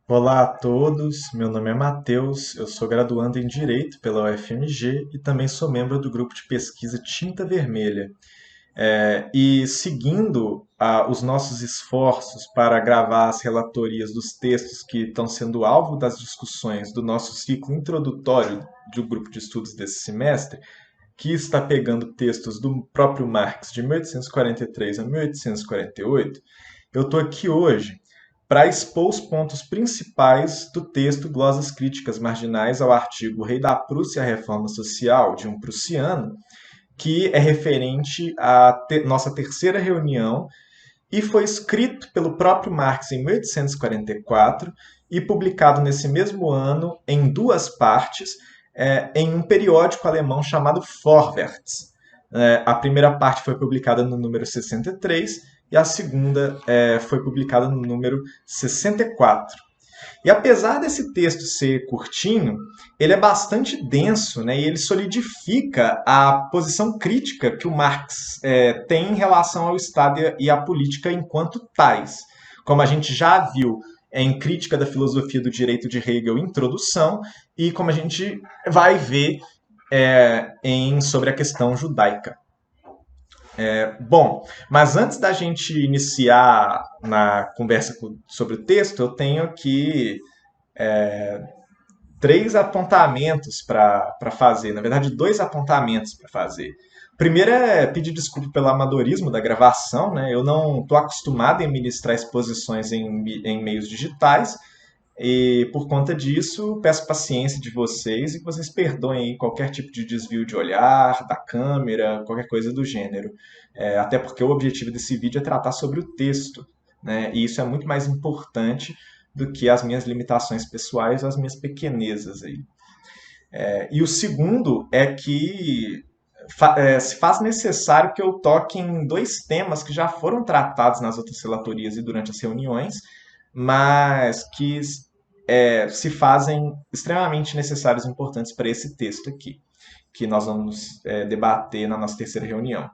Olá a todos, meu nome é Matheus, eu sou graduando em Direito pela UFMG e também sou membro do grupo de pesquisa Tinta Vermelha. E seguindo os nossos esforços para gravar as relatorias dos textos que estão sendo alvo das discussões do nosso ciclo introdutório do grupo de estudos desse semestre, que está pegando textos do próprio Marx de 1843 a 1848, eu estou aqui hoje para expor os pontos principais do texto Glosas Críticas Marginais ao artigo Rei da Prússia e a Reforma Social, de um prussiano, que é referente à nossa terceira reunião e foi escrito pelo próprio Marx em 1844 e publicado nesse mesmo ano em duas partes em um periódico alemão chamado Vorwärts. A primeira parte foi publicada no número 63 e a segunda foi publicada no número 64. E apesar desse texto ser curtinho, ele é bastante denso, né, e ele solidifica a posição crítica que o Marx tem em relação ao Estado e à política enquanto tais. Como a gente já viu em Crítica da Filosofia do Direito de Hegel, Introdução, e como a gente vai ver sobre a questão judaica. Bom, mas antes da gente iniciar na conversa sobre o texto, eu tenho aqui três apontamentos para fazer, na verdade, dois apontamentos para fazer. O primeiro é pedir desculpa pelo amadorismo da gravação, né? Eu não estou acostumado em ministrar exposições em meios digitais, e por conta disso, peço paciência de vocês e que vocês perdoem aí qualquer tipo de desvio de olhar, da câmera, qualquer coisa do gênero. Até porque o objetivo desse vídeo é tratar sobre o texto, né? E isso é muito mais importante do que as minhas limitações pessoais, as minhas pequenezas aí. E o segundo é que se faz necessário que eu toque em dois temas que já foram tratados nas outras relatorias e durante as reuniões, mas que se fazem extremamente necessários e importantes para esse texto aqui, que nós vamos debater na nossa terceira reunião.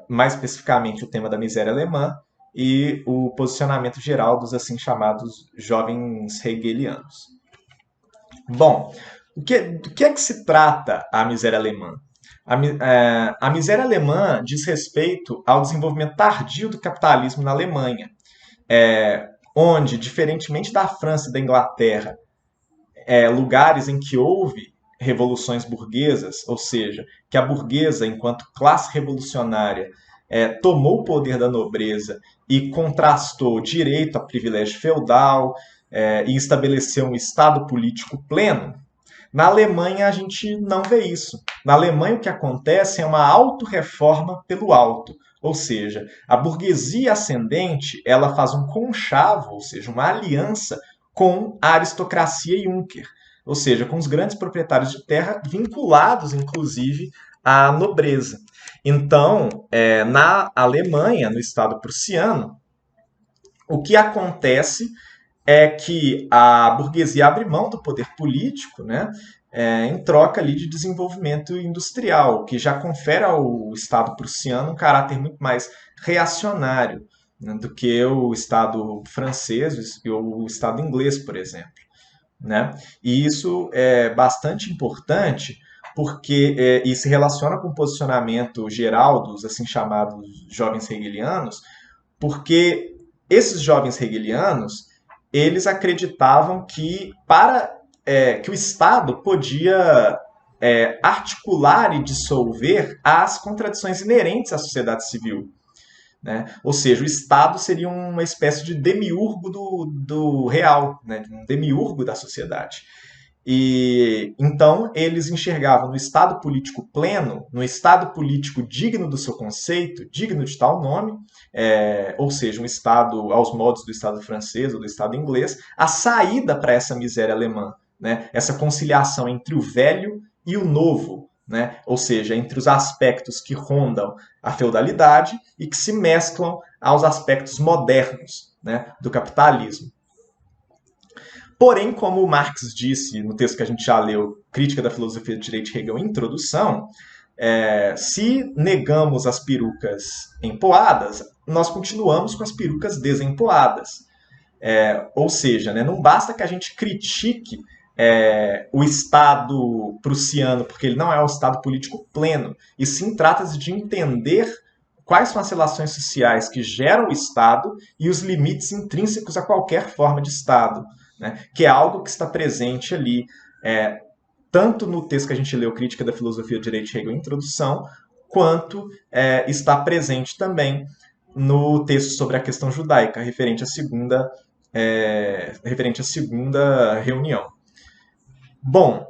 Mais especificamente o tema da miséria alemã e o posicionamento geral dos assim chamados jovens hegelianos. Bom, do que é que se trata a miséria alemã? A miséria alemã diz respeito ao desenvolvimento tardio do capitalismo na Alemanha, onde, diferentemente da França e da Inglaterra, lugares em que houve revoluções burguesas, ou seja, que a burguesa, enquanto classe revolucionária, tomou o poder da nobreza e contrastou direito a privilégio feudal e estabeleceu um Estado político pleno. Na Alemanha a gente não vê isso. Na Alemanha o que acontece é uma autorreforma pelo alto. Ou seja, a burguesia ascendente ela faz um conchavo, ou seja, uma aliança com a aristocracia Junker, ou seja, com os grandes proprietários de terra vinculados, inclusive, à nobreza. Então, na Alemanha, no Estado prussiano, o que acontece é que a burguesia abre mão do poder político, né, em troca ali de desenvolvimento industrial, que já confere ao Estado prussiano um caráter muito mais reacionário, né, do que o Estado francês ou o Estado inglês, por exemplo. Né? E isso é bastante importante porque e se relaciona com o posicionamento geral dos assim chamados jovens hegelianos, porque esses jovens hegelianos eles acreditavam que que o Estado podia articular e dissolver as contradições inerentes à sociedade civil. Né? Ou seja, o Estado seria uma espécie de demiurgo do real, né? Um demiurgo da sociedade. E então eles enxergavam no Estado político pleno, no Estado político digno do seu conceito, digno de tal nome, ou seja, um Estado aos modos do Estado francês ou do Estado inglês, a saída para essa miséria alemã, né? Essa conciliação entre o velho e o novo, né? Ou seja, entre os aspectos que rondam a feudalidade e que se mesclam aos aspectos modernos, né, do capitalismo. Porém, como o Marx disse no texto que a gente já leu, Crítica da Filosofia do Direito de Hegel, Introdução, se negamos as perucas empoadas, nós continuamos com as perucas desempoadas. Ou seja, né, não basta que a gente critique o Estado prussiano, porque ele não é o Estado político pleno, e sim trata-se de entender quais são as relações sociais que geram o Estado e os limites intrínsecos a qualquer forma de Estado, né, que é algo que está presente ali, tanto no texto que a gente leu, Crítica da Filosofia do Direito de Hegel, Introdução, quanto está presente também no texto sobre a questão judaica, referente à segunda reunião. Bom,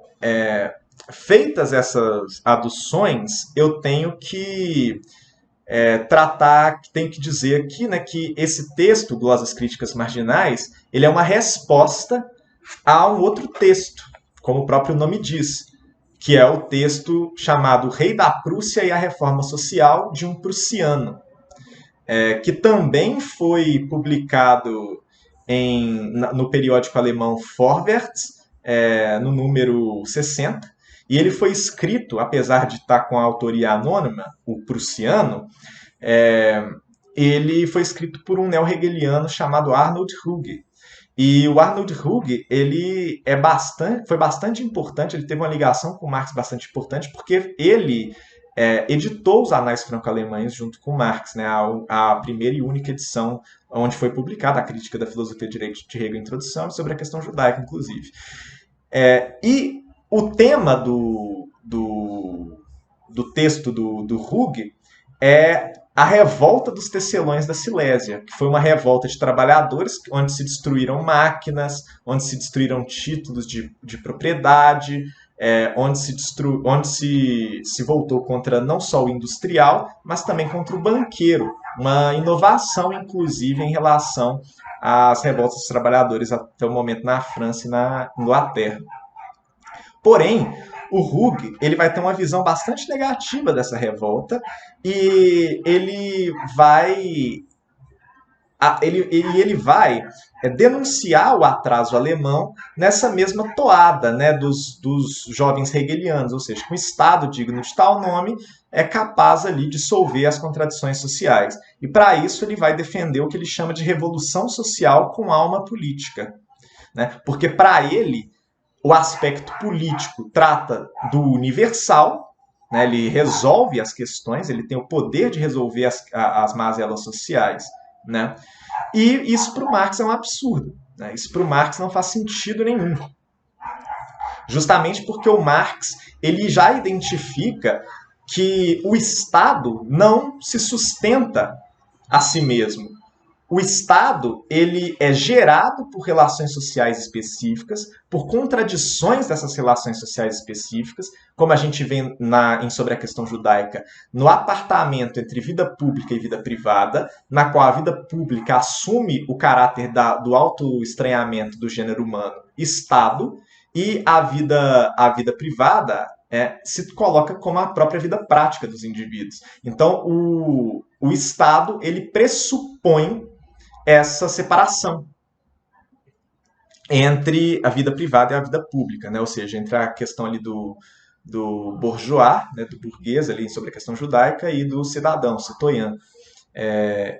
feitas essas aduções, eu tenho que tenho que dizer aqui, né, que esse texto, Glosas Críticas Marginais, ele é uma resposta a um outro texto, como o próprio nome diz, que é o texto chamado Rei da Prússia e a Reforma Social de um Prussiano, que também foi publicado no periódico alemão Vorwärts, no número 60, e ele foi escrito, apesar de estar com a autoria anônima, o prussiano, ele foi escrito por um neo-hegeliano chamado Arnold Ruge. E o Arnold Ruge, ele foi bastante importante, ele teve uma ligação com Marx bastante importante, porque ele editou os Anais Franco-Alemães junto com Marx, né, a primeira e única edição onde foi publicada a Crítica da Filosofia do Direito de Hegel, Introdução, sobre a questão judaica, inclusive. E o tema do texto do Ruge é a revolta dos tecelões da Silésia, que foi uma revolta de trabalhadores onde se destruíram máquinas, onde se destruíram títulos de propriedade, onde se voltou contra não só o industrial, mas também contra o banqueiro. Uma inovação, inclusive, em relação às revoltas dos trabalhadores até o momento na França e na Inglaterra. Porém, o Ruge ele vai ter uma visão bastante negativa dessa revolta e ele vai denunciar o atraso alemão nessa mesma toada, né, dos jovens hegelianos, ou seja, que um Estado digno de tal nome é capaz ali de solver as contradições sociais. E para isso ele vai defender o que ele chama de revolução social com alma política, né? Porque para ele o aspecto político trata do universal, né? Ele resolve as questões, ele tem o poder de resolver as mazelas sociais, né? E isso para o Marx é um absurdo, né? Isso para o Marx não faz sentido nenhum. Justamente porque o Marx ele já identifica que o Estado não se sustenta a si mesmo. O Estado ele é gerado por relações sociais específicas, por contradições dessas relações sociais específicas, como a gente vê sobre a questão judaica, no apartamento entre vida pública e vida privada, na qual a vida pública assume o caráter do autoestranhamento do gênero humano, Estado, e a vida privada se coloca como a própria vida prática dos indivíduos. Então, o Estado ele pressupõe essa separação entre a vida privada e a vida pública, né? Ou seja, entre a questão ali do bourgeois, né, do burguês ali sobre a questão judaica e do cidadão, citoyen,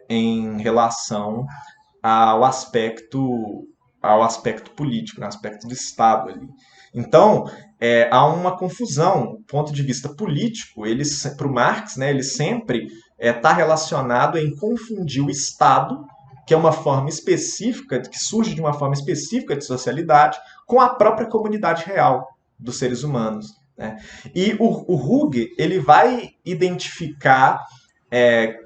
em relação ao aspecto político, no aspecto do Estado ali. Então, há uma confusão. Do ponto de vista político, para o Marx, né, ele sempre está relacionado em confundir o Estado, que é uma forma específica, que surge de uma forma específica de socialidade, com a própria comunidade real dos seres humanos, né? E o Ruge ele vai identificar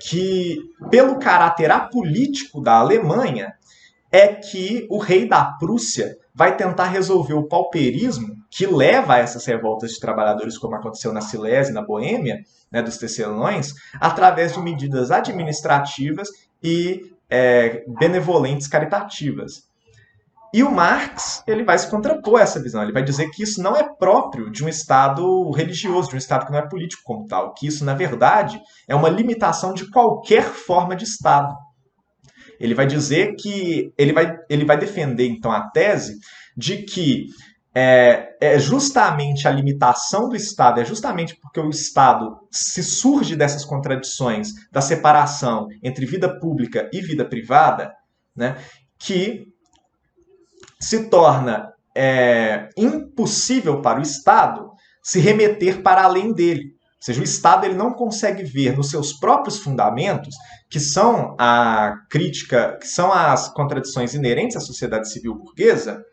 que, pelo caráter apolítico da Alemanha, é que o rei da Prússia vai tentar resolver o pauperismo que leva a essas revoltas de trabalhadores, como aconteceu na Silésia e na Boêmia, né, dos tecelões, através de medidas administrativas e benevolentes caritativas. E o Marx ele vai se contrapor a essa visão. Ele vai dizer que isso não é próprio de um Estado religioso, de um Estado que não é político como tal. Que isso, na verdade, é uma limitação de qualquer forma de Estado. Ele vai dizer que ele vai defender, então, a tese de que justamente a limitação do Estado, é justamente porque o Estado se surge dessas contradições da separação entre vida pública e vida privada, né, que se torna impossível para o Estado se remeter para além dele. Ou seja, o Estado ele não consegue ver nos seus próprios fundamentos, que são a crítica, que são as contradições inerentes à sociedade civil burguesa,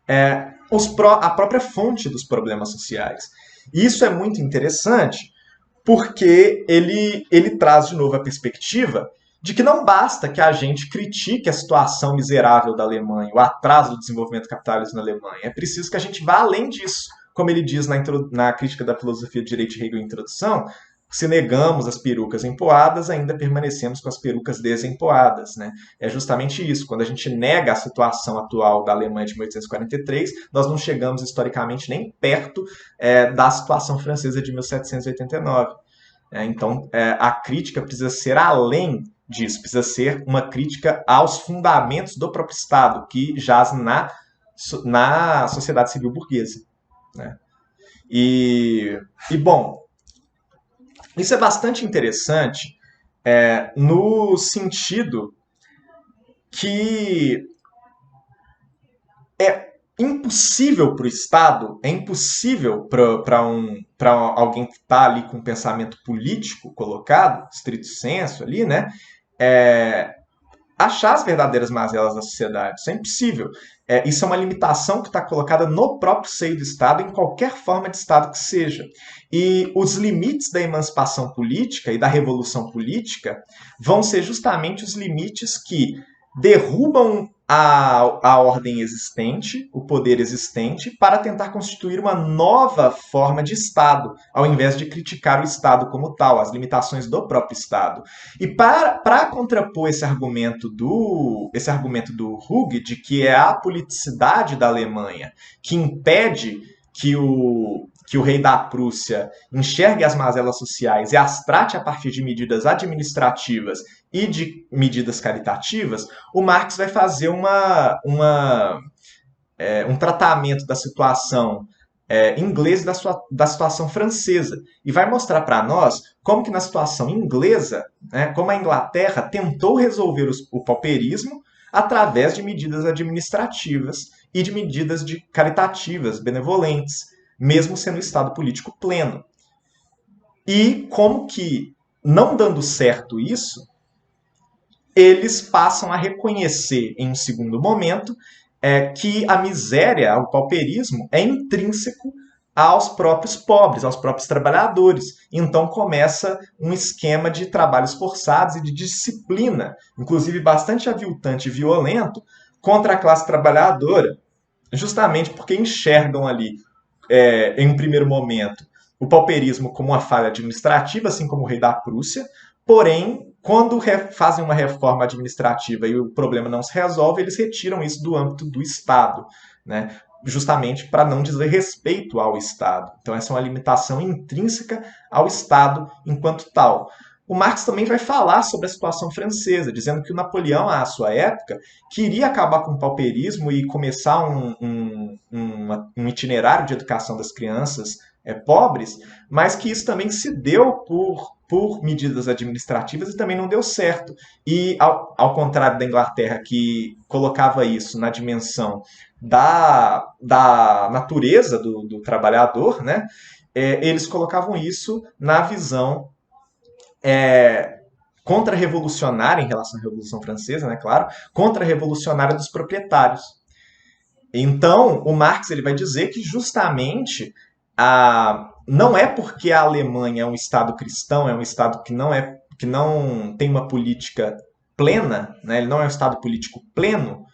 a própria fonte dos problemas sociais. E isso é muito interessante, porque ele traz de novo a perspectiva de que não basta que a gente critique a situação miserável da Alemanha, o atraso do desenvolvimento capitalista na Alemanha. É preciso que a gente vá além disso. Como ele diz na crítica da filosofia de direito de Hegel em introdução, se negamos as perucas empoadas, ainda permanecemos com as perucas desempoadas. Né? É justamente isso. Quando a gente nega a situação atual da Alemanha de 1843, nós não chegamos historicamente nem perto da situação francesa de 1789. Então, a crítica precisa ser além disso, precisa ser uma crítica aos fundamentos do próprio Estado, que jaz na sociedade civil burguesa. Né? Bom, isso é bastante interessante no sentido que é impossível para o Estado, é impossível para alguém que está ali com um pensamento político colocado, estrito sensu ali, né, achar as verdadeiras mazelas da sociedade. Isso é impossível. Isso é uma limitação que está colocada no próprio seio do Estado, em qualquer forma de Estado que seja. E os limites da emancipação política e da revolução política vão ser justamente os limites que derrubam a ordem existente, o poder existente, para tentar constituir uma nova forma de Estado, ao invés de criticar o Estado como tal, as limitações do próprio Estado. E para contrapor esse argumento do Hug, de que é a politicidade da Alemanha que impede que o rei da Prússia enxergue as mazelas sociais e as trate a partir de medidas administrativas e de medidas caritativas, o Marx vai fazer um tratamento da situação inglesa e da situação francesa. E vai mostrar para nós como que na situação inglesa, como a Inglaterra tentou resolver o pauperismo através de medidas administrativas e de medidas caritativas, benevolentes, mesmo sendo Estado político pleno. E como que, não dando certo isso, eles passam a reconhecer, em um segundo momento, que a miséria, o pauperismo, é intrínseco aos próprios pobres, aos próprios trabalhadores. Então começa um esquema de trabalhos forçados e de disciplina, inclusive bastante aviltante e violento, contra a classe trabalhadora, justamente porque enxergam ali, em um primeiro momento, o pauperismo como uma falha administrativa, assim como o rei da Prússia, porém, quando fazem uma reforma administrativa e o problema não se resolve, eles retiram isso do âmbito do Estado, né? Justamente para não dizer respeito ao Estado. Então essa é uma limitação intrínseca ao Estado enquanto tal. O Marx também vai falar sobre a situação francesa, dizendo que o Napoleão, à sua época, queria acabar com o pauperismo e começar um itinerário de educação das crianças pobres, mas que isso também se deu por medidas administrativas e também não deu certo. E, ao contrário da Inglaterra, que colocava isso na dimensão da natureza do trabalhador, né, eles colocavam isso na visão contra-revolucionária, em relação à Revolução Francesa, né, claro, contra-revolucionária dos proprietários. Então, o Marx ele vai dizer que justamente não é porque a Alemanha é um Estado cristão, é um Estado que não tem uma política plena, né, ele não é um Estado político pleno,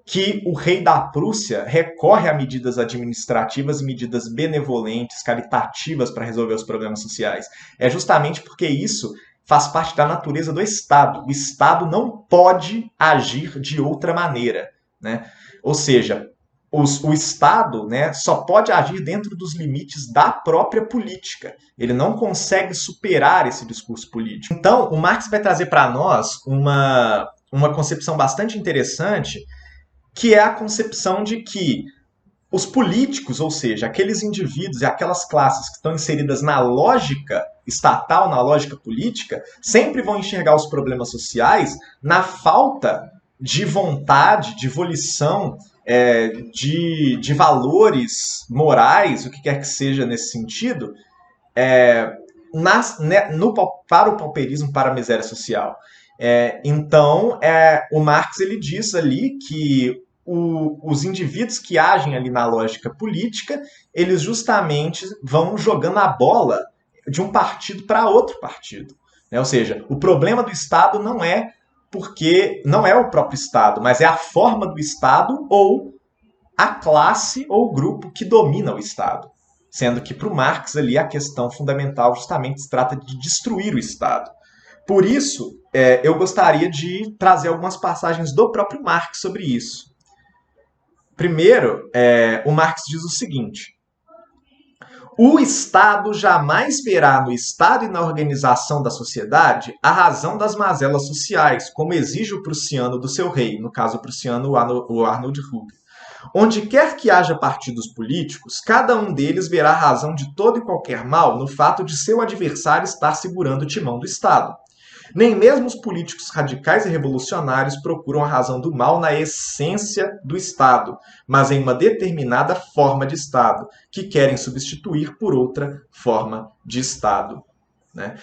que o rei da Prússia recorre a medidas administrativas e medidas benevolentes, caritativas para resolver os problemas sociais. É justamente porque isso faz parte da natureza do Estado. O Estado não pode agir de outra maneira, né? Ou seja, o Estado, né, só pode agir dentro dos limites da própria política. Ele não consegue superar esse discurso político. Então, o Marx vai trazer para nós uma concepção bastante interessante, que é a concepção de que os políticos, ou seja, aqueles indivíduos e aquelas classes que estão inseridas na lógica estatal, na lógica política, sempre vão enxergar os problemas sociais na falta de vontade, de volição, de valores morais, o que quer que seja nesse sentido, para o pauperismo, para a miséria social. Então, o Marx ele diz ali que os indivíduos que agem ali na lógica política, eles justamente vão jogando a bola de um partido para outro partido. Né? Ou seja, o problema do Estado não é porque não é o próprio Estado, mas é a forma do Estado ou a classe ou o grupo que domina o Estado. Sendo que para o Marx ali a questão fundamental justamente se trata de destruir o Estado. Por isso, eu gostaria de trazer algumas passagens do próprio Marx sobre isso. Primeiro, o Marx diz o seguinte: o Estado jamais verá no Estado e na organização da sociedade a razão das mazelas sociais, como exige o prussiano do seu rei, no caso o prussiano, o Arnold Hugh. Onde quer que haja partidos políticos, cada um deles verá a razão de todo e qualquer mal no fato de seu adversário estar segurando o timão do Estado. Nem mesmo os políticos radicais e revolucionários procuram a razão do mal na essência do Estado, mas em uma determinada forma de Estado, que querem substituir por outra forma de Estado. Né?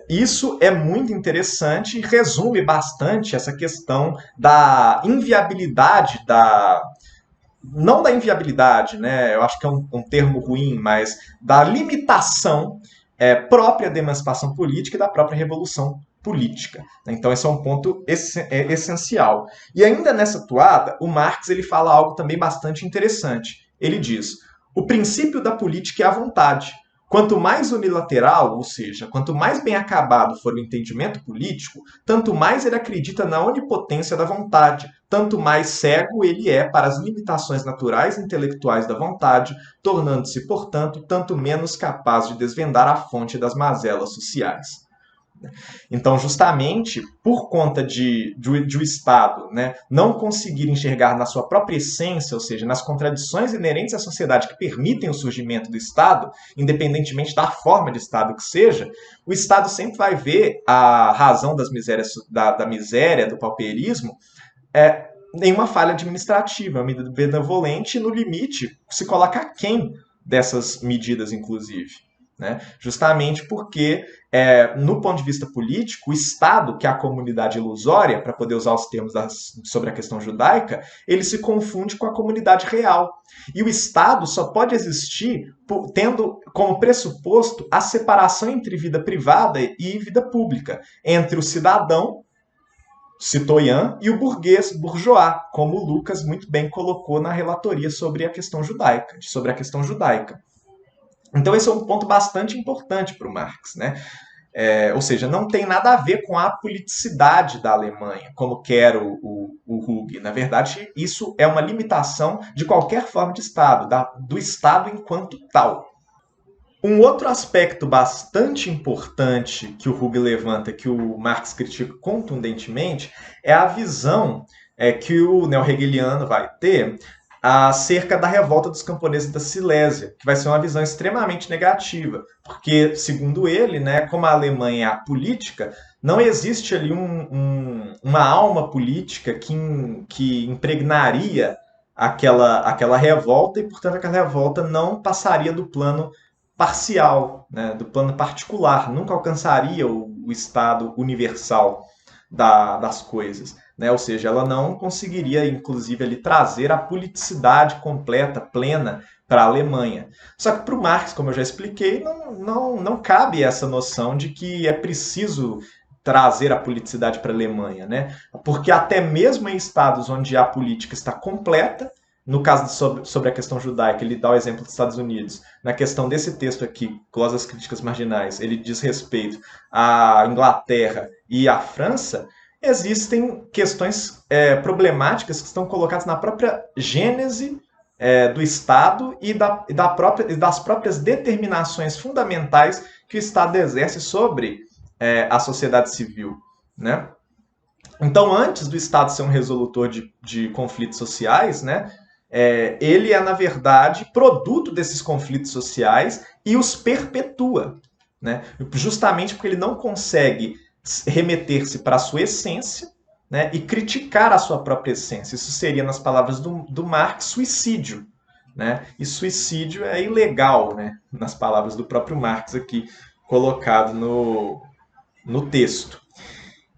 Isso é muito interessante e resume bastante essa questão da inviabilidade não da inviabilidade, né? Eu acho que é um termo ruim, mas da limitação própria da emancipação política e da própria revolução política. Então esse é um ponto essencial. E ainda nessa toada, o Marx ele fala algo também bastante interessante. Ele diz: o princípio da política é a vontade. Quanto mais unilateral, ou seja, quanto mais bem acabado for o entendimento político, tanto mais ele acredita na onipotência da vontade, tanto mais cego ele é para as limitações naturais e intelectuais da vontade, tornando-se, portanto, tanto menos capaz de desvendar a fonte das mazelas sociais. Então, justamente por conta de o Estado, né, não conseguir enxergar na sua própria essência, ou seja, nas contradições inerentes à sociedade que permitem o surgimento do Estado, independentemente da forma de Estado que seja, o Estado sempre vai ver a razão das misérias, da miséria, do pauperismo, em uma falha administrativa, uma medida benevolente, e no limite se coloca aquém dessas medidas, inclusive. Né? Justamente porque, no ponto de vista político, o Estado, que é a comunidade ilusória, para poder usar os termos sobre a questão judaica, ele se confunde com a comunidade real. E o Estado só pode existir tendo como pressuposto a separação entre vida privada e vida pública, entre o cidadão, citoyen, e o burguês, bourgeois, como o Lucas muito bem colocou na relatoria sobre a questão judaica. Então esse é um ponto bastante importante para o Marx, né? Ou seja, não tem nada a ver com a politicidade da Alemanha, como quer o Hugh. Na verdade, isso é uma limitação de qualquer forma de Estado, do Estado enquanto tal. Um outro aspecto bastante importante que o Hugh levanta, que o Marx critica contundentemente, é a visão que o neo-hegeliano vai ter acerca da revolta dos camponeses da Silésia, que vai ser uma visão extremamente negativa, porque, segundo ele, né, como a Alemanha é apolítica, não existe ali uma alma política que impregnaria aquela revolta e, portanto, aquela revolta não passaria do plano parcial, né, do plano particular, nunca alcançaria o estado universal das coisas. Né? Ou seja, ela não conseguiria, inclusive, ali, trazer a politicidade completa, plena, para a Alemanha. Só que para o Marx, como eu já expliquei, não cabe essa noção de que é preciso trazer a politicidade para a Alemanha. Né? Porque até mesmo em estados onde a política está completa, no caso sobre a questão judaica, ele dá o exemplo dos Estados Unidos. Na questão desse texto aqui, Glosas Críticas Marginais, ele diz respeito à Inglaterra e à França. Existem questões problemáticas que estão colocadas na própria gênese do Estado e das próprias determinações fundamentais que o Estado exerce sobre a sociedade civil. Né? Então, antes do Estado ser um resolutor de conflitos sociais, né, ele é, na verdade, produto desses conflitos sociais e os perpetua. Né? Justamente porque ele não consegue remeter-se para a sua essência, né, e criticar a sua própria essência. Isso seria, nas palavras do Marx, suicídio. Né? E suicídio é ilegal, né, nas palavras do próprio Marx aqui, colocado no texto.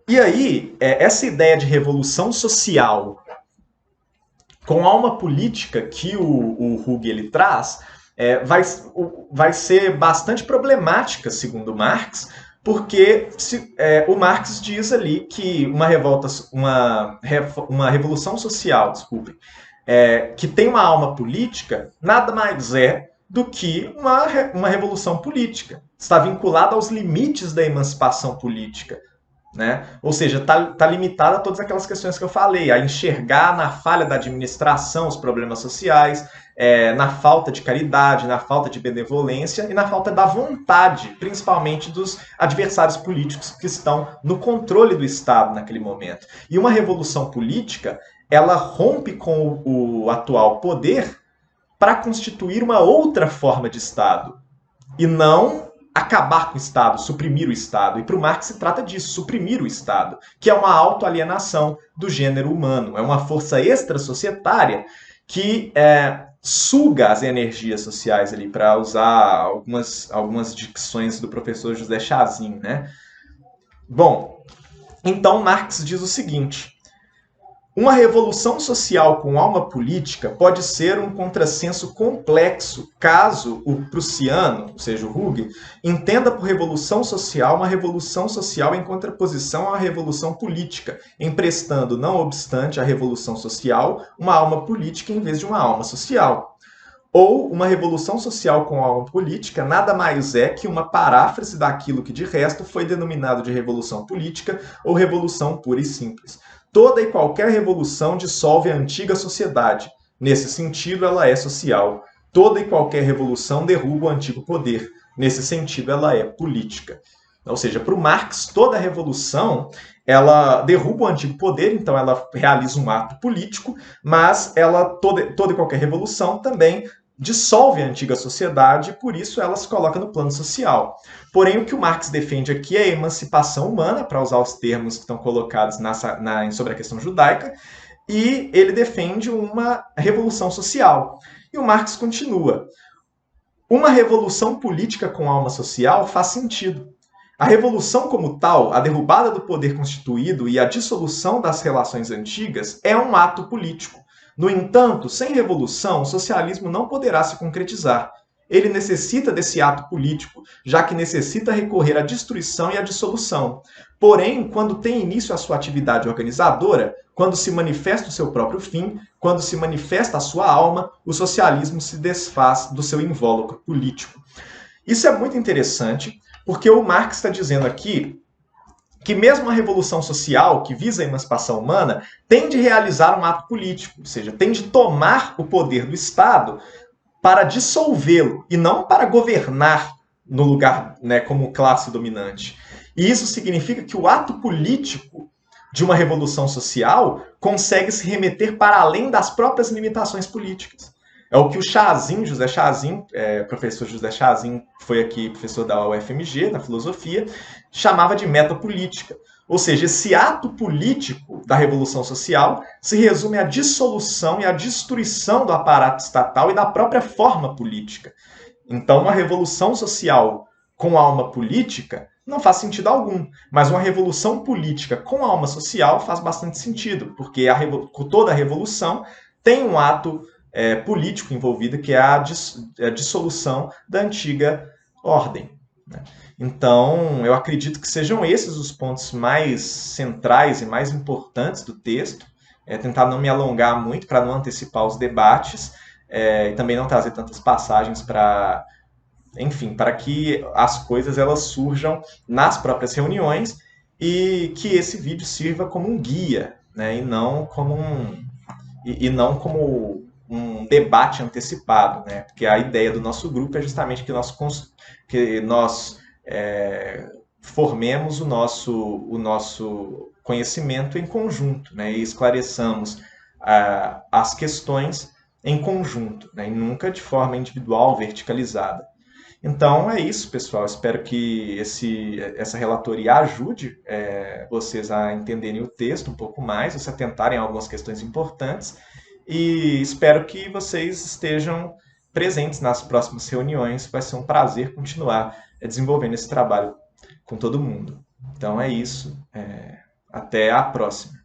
E aí, essa ideia de revolução social com alma política que o Hugel ele traz, vai ser bastante problemática, segundo Marx, porque o Marx diz ali que uma revolução social, desculpe, que tem uma alma política, nada mais é do que uma revolução política. Está vinculada aos limites da emancipação política. Né? Ou seja, está limitada a todas aquelas questões que eu falei, a enxergar na falha da administração os problemas sociais, na falta de caridade, na falta de benevolência e na falta da vontade, principalmente dos adversários políticos que estão no controle do Estado naquele momento. E uma revolução política, ela rompe com o atual poder para constituir uma outra forma de Estado, e não acabar com o Estado, suprimir o Estado. E para o Marx se trata disso, suprimir o Estado, que é uma autoalienação do gênero humano. É uma força extra-societária que suga as energias sociais ali, para usar algumas dicções do professor José Chazin, né? Bom, então Marx diz o seguinte: uma revolução social com alma política pode ser um contrassenso complexo caso o prussiano, ou seja, o Hugel, entenda por revolução social uma revolução social em contraposição à revolução política, emprestando, não obstante, à revolução social uma alma política em vez de uma alma social. Ou uma revolução social com alma política nada mais é que uma paráfrase daquilo que de resto foi denominado de revolução política ou revolução pura e simples. Toda e qualquer revolução dissolve a antiga sociedade. Nesse sentido, ela é social. Toda e qualquer revolução derruba o antigo poder. Nesse sentido, ela é política. Ou seja, para o Marx, toda revolução ela derruba o antigo poder, então ela realiza um ato político, mas toda e qualquer revolução também dissolve a antiga sociedade, e por isso ela se coloca no plano social. Porém, o que o Marx defende aqui é a emancipação humana, para usar os termos que estão colocados sobre a questão judaica, e ele defende uma revolução social. E o Marx continua: uma revolução política com alma social faz sentido. A revolução como tal, a derrubada do poder constituído e a dissolução das relações antigas é um ato político. No entanto, sem revolução, o socialismo não poderá se concretizar. Ele necessita desse ato político, já que necessita recorrer à destruição e à dissolução. Porém, quando tem início a sua atividade organizadora, quando se manifesta o seu próprio fim, quando se manifesta a sua alma, o socialismo se desfaz do seu invólucro político. Isso é muito interessante, porque o Marx está dizendo aqui que mesmo a revolução social, que visa a emancipação humana, tem de realizar um ato político, ou seja, tem de tomar o poder do Estado para dissolvê-lo, e não para governar no lugar, né, como classe dominante. E isso significa que o ato político de uma revolução social consegue se remeter para além das próprias limitações políticas. É o que o Chazin, José Chazin, professor José Chazin, foi aqui professor da UFMG, na filosofia, chamava de metapolítica. Ou seja, esse ato político da revolução social se resume à dissolução e à destruição do aparato estatal e da própria forma política. Então, uma revolução social com alma política não faz sentido algum, mas uma revolução política com alma social faz bastante sentido, porque toda a revolução tem um ato político envolvido, que é a dissolução da antiga ordem, né? Então, eu acredito que sejam esses os pontos mais centrais e mais importantes do texto. Tentar não me alongar muito para não antecipar os debates, e também não trazer tantas passagens para, enfim, para que as coisas elas surjam nas próprias reuniões e que esse vídeo sirva como um guia, né, e não como um debate antecipado, né? Porque a ideia do nosso grupo é justamente que nós formemos o nosso conhecimento em conjunto, né? E esclareçamos as questões em conjunto, né? E nunca de forma individual, verticalizada. Então é isso, pessoal. Espero que essa relatoria ajude vocês a entenderem o texto um pouco mais, a se atentarem a algumas questões importantes e espero que vocês estejam presentes nas próximas reuniões. Vai ser um prazer continuar desenvolvendo esse trabalho com todo mundo. Então é isso. Até a próxima.